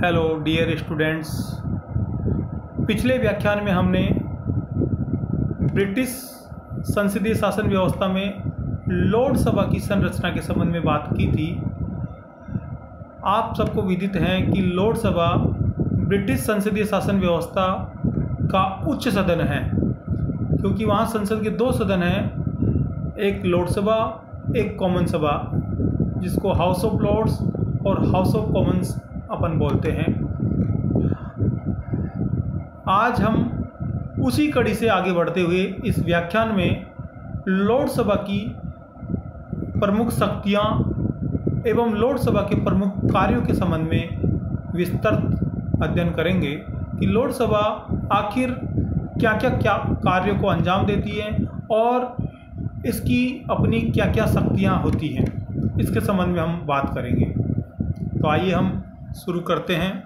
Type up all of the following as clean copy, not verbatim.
Hello dear students. पिछले व्याख्यान में हमने ब्रिटिश संसदीय शासन व्यवस्था में लोकसभा की संरचना के संबंध में बात की थी। आप सबको विदित है कि लोकसभा ब्रिटिश संसदीय शासन व्यवस्था का उच्च सदन है, क्योंकि वहाँ संसद के दो सदन हैं, एक लोकसभा एक कॉमन सभा, जिसको हाउस ऑफ लॉर्ड्स और हाउस ऑफ कॉमन्स अपन बोलते हैं। आज हम उसी कड़ी से आगे बढ़ते हुए इस व्याख्यान में लोकसभा की प्रमुख शक्तियाँ एवं लोकसभा के प्रमुख कार्यों के संबंध में विस्तृत अध्ययन करेंगे कि लोकसभा आखिर क्या कार्यों को अंजाम देती है और इसकी अपनी क्या क्या शक्तियाँ होती हैं, इसके संबंध में हम बात करेंगे। तो आइए हम शुरू करते हैं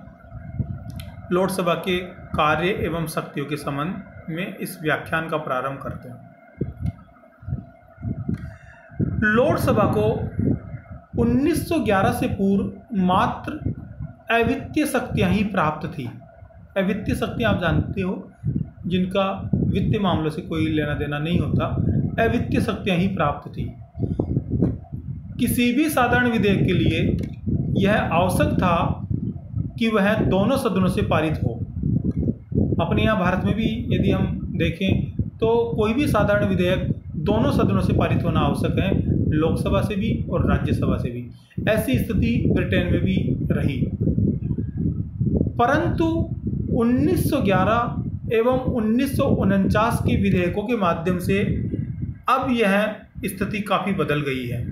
लोकसभा के कार्य एवं शक्तियों के संबंध में इस व्याख्यान का प्रारंभ करते हैं। लोकसभा को 1911 से पूर्व मात्र अवित्तीय शक्तियां ही प्राप्त थी। अवित्तीय शक्तियां आप जानते हो, जिनका वित्तीय मामलों से कोई लेना देना नहीं होता, अवित्तीय शक्तियां ही प्राप्त थी। किसी भी साधारण विधेयक के लिए यह आवश्यक था कि वह दोनों सदनों से पारित हो। अपने यहाँ भारत में भी यदि हम देखें तो कोई भी साधारण विधेयक दोनों सदनों से पारित होना आवश्यक है, लोकसभा से भी और राज्यसभा से भी। ऐसी स्थिति ब्रिटेन में भी रही, परंतु 1911 एवं 1949 के विधेयकों के माध्यम से अब यह स्थिति काफ़ी बदल गई है।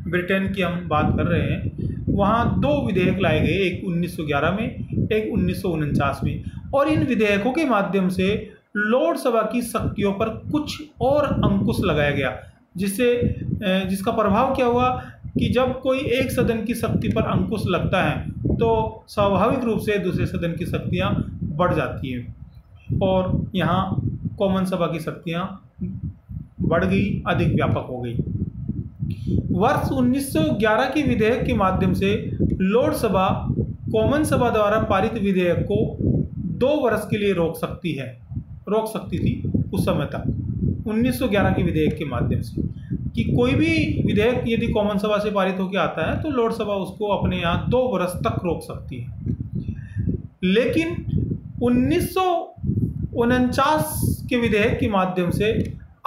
ब्रिटेन की हम बात कर रहे हैं, वहाँ दो विधेयक लाए गए, एक 1911 में, एक 1949 में, और इन विधेयकों के माध्यम से लोकसभा की शक्तियों पर कुछ और अंकुश लगाया गया, जिसका प्रभाव क्या हुआ कि जब कोई एक सदन की शक्ति पर अंकुश लगता है तो स्वाभाविक रूप से दूसरे सदन की शक्तियाँ बढ़ जाती हैं और यहाँ कॉमन सभा की शक्तियाँ बढ़ गई, अधिक व्यापक हो गई। वर्ष 1911 के विधेयक के माध्यम से लोकसभा कॉमन सभा द्वारा पारित विधेयक को 2 वर्ष के लिए रोक सकती थी उस समय तक, 1911 के विधेयक के माध्यम से, कि कोई भी विधेयक यदि कॉमन सभा से पारित होकर आता है तो लोकसभा उसको अपने यहाँ 2 वर्ष तक रोक सकती है। लेकिन 1949 के विधेयक के माध्यम से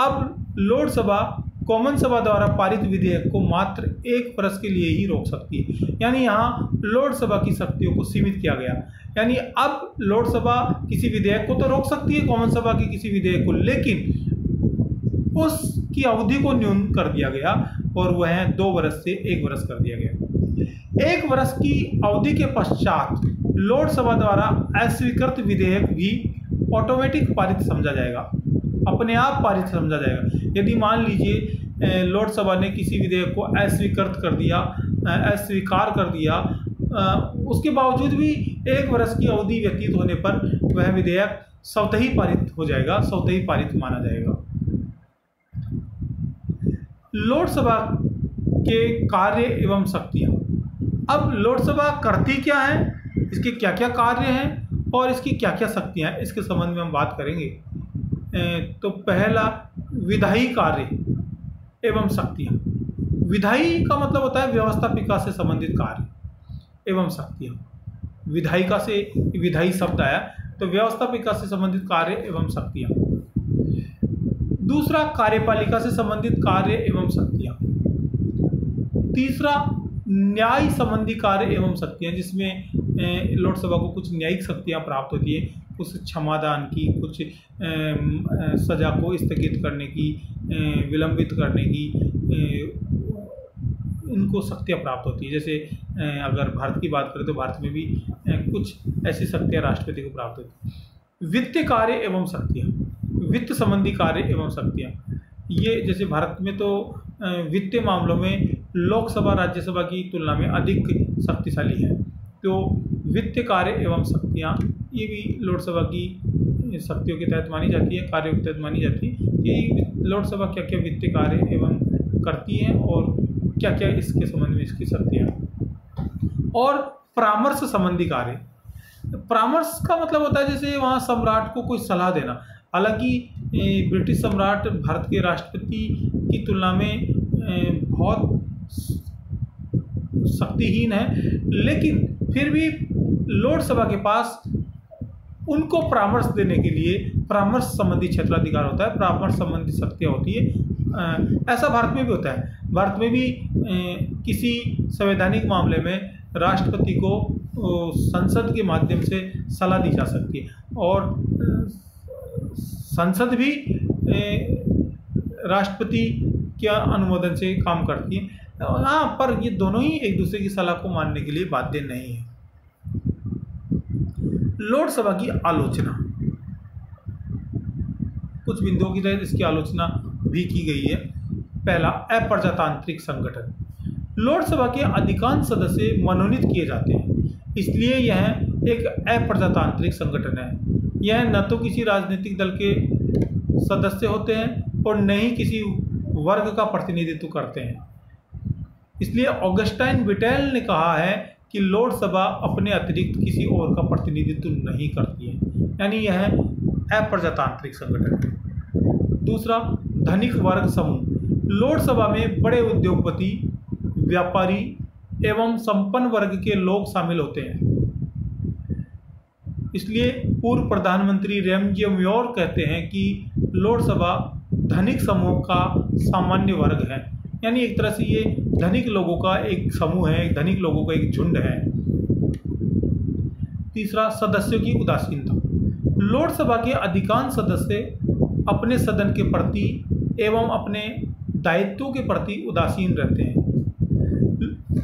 अब लोकसभा कॉमन सभा द्वारा पारित विधेयक को मात्र 1 वर्ष के लिए ही रोक सकती है। यानी यहाँ लोकसभा की शक्तियों को सीमित किया गया। यानी अब लोकसभा किसी विधेयक को तो रोक सकती है, कॉमन सभा के किसी विधेयक को, लेकिन उसकी अवधि को न्यून कर दिया गया और वह 2 वर्ष से 1 वर्ष कर दिया गया। 1 वर्ष की अवधि के पश्चात लोकसभा द्वारा अस्वीकृत विधेयक भी ऑटोमेटिक पारित समझा जाएगा, अपने आप पारित समझा जाएगा। यदि मान लीजिए लोकसभा ने किसी विधेयक को अस्वीकृत कर दिया, अस्वीकार कर दिया, उसके बावजूद भी 1 वर्ष की अवधि व्यतीत होने पर वह विधेयक स्वतः ही पारित हो जाएगा, स्वतः ही पारित माना जाएगा। लोकसभा के कार्य एवं शक्तियाँ। अब लोकसभा करती क्या है, इसके क्या क्या कार्य हैं और इसकी क्या क्या शक्तियाँ हैं, इसके संबंध में हम बात करेंगे। तो पहला, विधायी कार्य एवं शक्तियाँ। विधायी का मतलब होता है व्यवस्थापिका से संबंधित कार्य एवं शक्तियाँ। विधायिका से विधायी शब्द आया, तो व्यवस्थापिका से संबंधित कार्य एवं शक्तियाँ। दूसरा, कार्यपालिका से संबंधित कार्य एवं शक्तियाँ। तीसरा, न्याय संबंधी कार्य एवं शक्तियाँ, जिसमें लोकसभा को कुछ न्यायिक शक्तियाँ प्राप्त होती है, कुछ क्षमादान की, कुछ सजा को स्थगित करने की, विलंबित करने की, इनको शक्तियाँ प्राप्त होती है। जैसे अगर भारत की बात करें तो भारत में भी कुछ ऐसी शक्तियाँ राष्ट्रपति को प्राप्त होती हैं। वित्तीय कार्य एवं शक्तियाँ, वित्त संबंधी कार्य एवं शक्तियाँ, ये जैसे भारत में तो वित्तीय मामलों में लोकसभा राज्यसभा की तुलना में अधिक शक्तिशाली है, तो वित्तीय कार्य एवं शक्तियाँ ये भी लोकसभा की शक्तियों के तहत मानी जाती है, कार्यों के तहत मानी जाती है कि लोकसभा क्या क्या वित्तीय कार्य एवं करती है और क्या क्या इसके संबंध में इसकी शक्तियाँ। और परामर्श संबंधी कार्य, परामर्श का मतलब होता है जैसे वहाँ सम्राट को कोई सलाह देना। हालांकि ब्रिटिश सम्राट भारत के राष्ट्रपति की तुलना में बहुत शक्तिहीन है, लेकिन फिर भी लोक सभा के पास उनको परामर्श देने के लिए परामर्श संबंधी क्षेत्राधिकार होता है, परामर्श संबंधी शक्तियाँ होती है। ऐसा भारत में भी होता है। भारत में भी किसी संवैधानिक मामले में राष्ट्रपति को संसद के माध्यम से सलाह दी जा सकती है, और संसद भी राष्ट्रपति के अनुमोदन से काम करती है। हाँ, पर ये दोनों ही एक दूसरे की सलाह को मानने के लिए बाध्य नहीं है। लोक सभा की आलोचना, कुछ बिंदुओं की तहत इसकी आलोचना भी की गई है। पहला, अप्रजातांत्रिक संगठन। लोक सभा के अधिकांश सदस्य मनोनीत किए जाते हैं, इसलिए यह एक अप्रजातांत्रिक संगठन है। यह न तो किसी राजनीतिक दल के सदस्य होते हैं और न ही किसी वर्ग का प्रतिनिधित्व करते हैं। इसलिए ऑगस्टाइन विटेल ने कहा है कि लोक सभा अपने अतिरिक्त किसी और का प्रतिनिधित्व नहीं करती है, यानी यह अप्रजातांत्रिक संगठन है। दूसरा, धनिक वर्ग समूह। लोक सभा में बड़े उद्योगपति, व्यापारी एवं संपन्न वर्ग के लोग शामिल होते हैं। इसलिए पूर्व प्रधानमंत्री रेमजी म्योर कहते हैं कि लोक सभा धनिक समूह का सामान्य वर्ग है, यानी एक तरह से ये धनिक लोगों का एक समूह है, धनिक लोगों का एक झुंड है। तीसरा, सदस्यों की उदासीनता। लोक सभा के अधिकांश सदस्य अपने सदन के प्रति एवं अपने दायित्वों के प्रति उदासीन रहते हैं।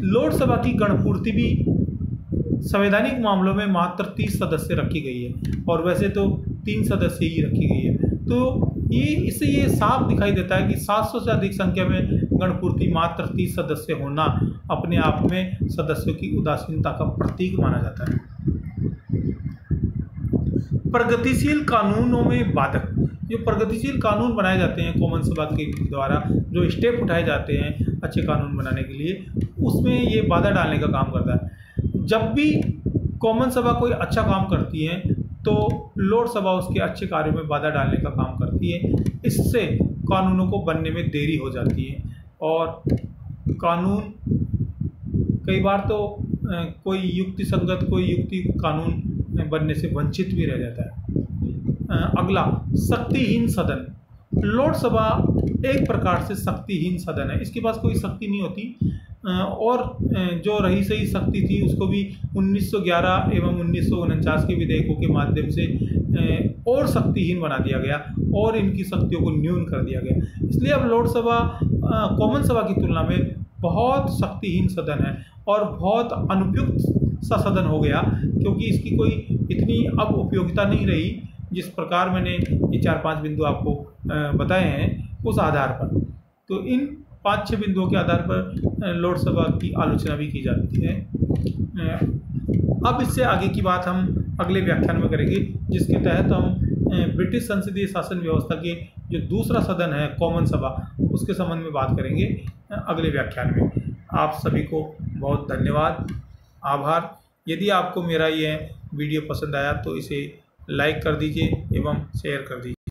लोक सभा की गणपूर्ति भी संवैधानिक मामलों में मात्र 30 सदस्य रखी गई है, और वैसे तो 3 सदस्य ही रखी गई है। तो इससे ये साफ दिखाई देता है कि 700 से अधिक संख्या में गणपूर्ति मात्र 30 सदस्य होना अपने आप में सदस्यों की उदासीनता का प्रतीक माना जाता है। प्रगतिशील कानूनों में बाधक। जो प्रगतिशील कानून बनाए जाते हैं कॉमन सभा के द्वारा, जो स्टेप उठाए जाते हैं अच्छे कानून बनाने के लिए, उसमें ये बाधा डालने का काम करता है। जब भी कॉमन सभा कोई अच्छा काम करती है तो लोक सभा उसके अच्छे कार्यों में बाधा डालने का काम करती है। इससे कानूनों को बनने में देरी हो जाती है, और कानून कई बार तो कोई युक्ति संगत कानून बनने से वंचित भी रह जाता है। अगला, शक्तिहीन सदन। लोक सभा एक प्रकार से शक्तिहीन सदन है, इसके पास कोई शक्ति नहीं होती, और जो रही सही शक्ति थी उसको भी 1911 एवं 1949 के विधेयकों के माध्यम से और शक्तिहीन बना दिया गया और इनकी शक्तियों को न्यून कर दिया गया। इसलिए अब लोक सभा कॉमन सभा की तुलना में बहुत शक्तिहीन सदन है और बहुत अनुपयुक्त सा सदन हो गया, क्योंकि इसकी कोई इतनी अब उपयोगिता नहीं रही। जिस प्रकार मैंने ये 4-5 बिंदु आपको बताए हैं उस आधार पर, तो इन 5-6 बिंदुओं के आधार पर लोक सभा की आलोचना भी की जाती है। अब इससे आगे की बात हम अगले व्याख्यान में करेंगे, जिसके तहत हम ब्रिटिश संसदीय शासन व्यवस्था के जो दूसरा सदन है कॉमन सभा, उसके संबंध में बात करेंगे अगले व्याख्यान में। आप सभी को बहुत धन्यवाद, आभार। यदि आपको मेरा यह वीडियो पसंद आया तो इसे लाइक कर दीजिए एवं शेयर कर दीजिए।